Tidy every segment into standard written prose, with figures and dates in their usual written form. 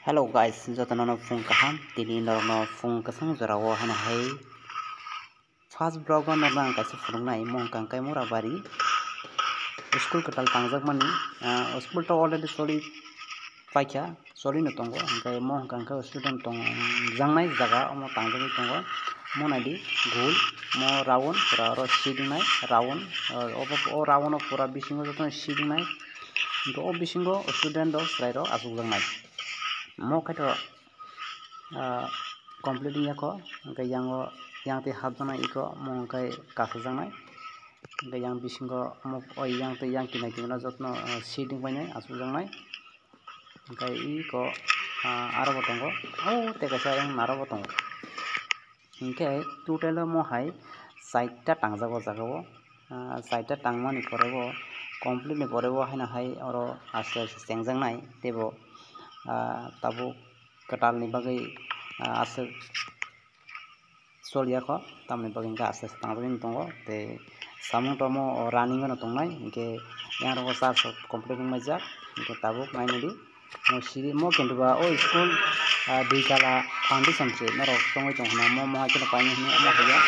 Hello guys, jotono phone kaham tini norno phone kasang jorao hana hai first blog no nang kaisa phone nai mong kang kai mura bari school katal tangjak mani school to already paikha soli no tongo kai mong kang kai student tong jangnai jaga omo tangjak tongo mo nadi goal mo round pura ro shading nai round o round pura bisingo jotono shading nai to o bisingo student do slai ro asuk jangnai mo kaito completing yako kai yang te habjana iko mo kai kasajangnai kai yang bisingo mo yang te yang kinai kinai jotno shading bainai asujangnai kai iko aro botongo te kaisa yang naro botongo hingke total mo hai 60 ta tangjago jagao 60 ta tangmani porebo complete ni porebo haina hai oro aste aste chengjangnai tebo tabo katal ni bagai ase soliako tamni bagai ga ase tangjani tongo te samung tomo running no tongnai hingke yang ro sa complete majak hingke tabo mainali mo siri mo kintu ba o school dui tala foundation se naro tongoi tongna mo hakina paini mo haya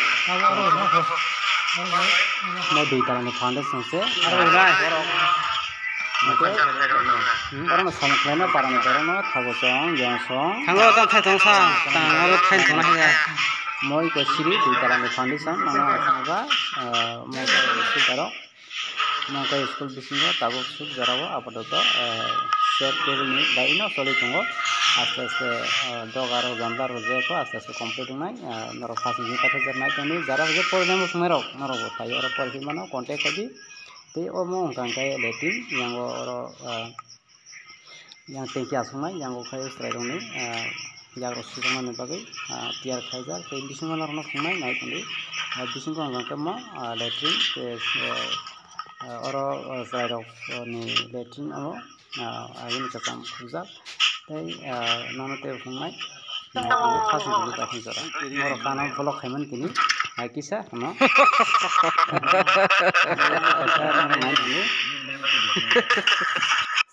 mo dui tala ni foundation se orang sama klena para negara thagosong yongsong tango tang thai tong sa tango thai tong na ya moi ko siri dui tala ni foundation mano asanga mo ko sutaro mo ko school bisingo tabo suk jarawo apadoto set ni daino soli tongo aste aste dogaro jandaro jeko aste aste complete nai noro fast ni kata jarnai tani jara je program sumero noro botai oro porhi mano contact kadi te omo kang kai letin yang oro yang teki asumai yang kai strai dong ni yang rosukama ni bagai tiar khaija te bisingo norno khumai nai tani bisingo ang kama letin te oro strai rok ni letin amo agin kasam khuja tai nanote khumai khasi ni ta khujara oro kana follow khaiman tini kisa no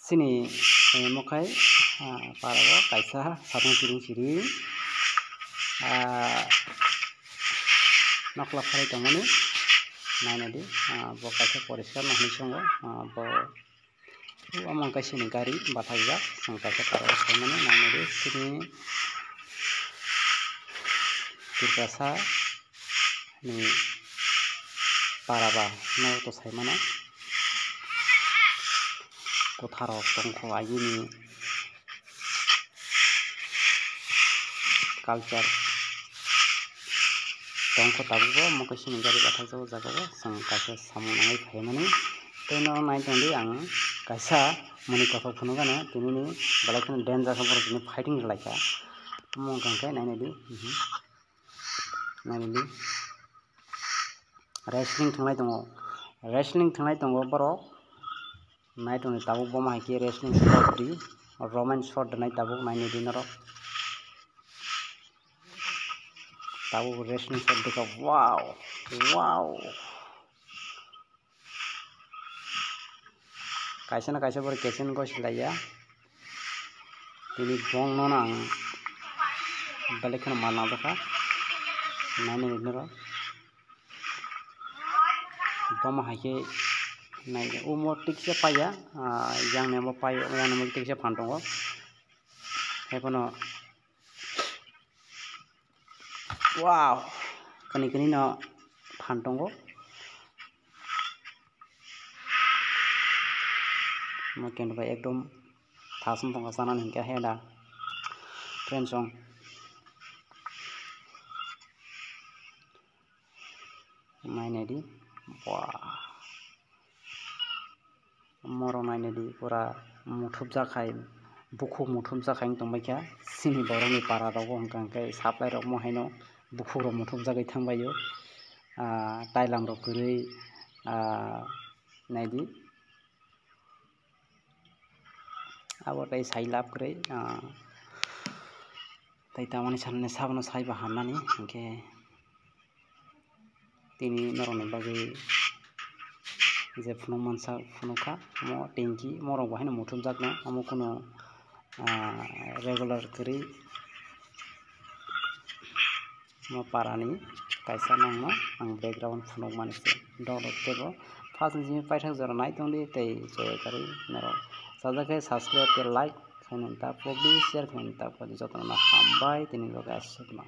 sini mokai parago kaisa sarung siring nokla phai tongoni nainadi bo kaisa poriskar nahni songo bo among kaisa ni gari bathajak sang kaisa parago saimani nainadi sini tirkasa ni paraba no to saimana kotharo tongko agini culture tongko tabugo moko sini gari bathajak jagao sang kaisa samunai phaimani teno nai tondi ang kaisa muni kothok phunugano tinini balakini danger khobor tini fighting laika mong kangkai nainadi wrestling thangnai tongo borok nai tongni tabuk boma haike wrestling sport di romance shot nai tabuk naini dinarok tabuk wrestling shot dika wow kaisa na kaisa bor kesen go silaya tini bong no nang balekhan malna daka naini dinarok boma haike nai umo tikse paya yang nemo payo yang nemo tikse phantongo ekono wow kani no phantongo mo kendo ba ekdom thasum tonga sanan hingka heda friend song mainedi wah moro nainedi pura muthub jakai bukhuk muthub jakai tongbaikha sini borokni para rogo hongkang kai saplai rok mo haino bukhuk rok muthub jagai thangbaio tailam rok kwrui naidi abo tai sai lab kwrui tai tamani sanne sabno saiba hamnani hingke tini noroni bagai je phunuk mansa phunukha mo tenki morok bo haino muthub jakno amo kono regular kiri parani kaisa nangma ang background phunuk manise download tebo first ni paithak jora nai tongdi tei joy kari narok sajake subscribe ke like khaini ta publish share khaini ta jotono hambai tini loge asukma.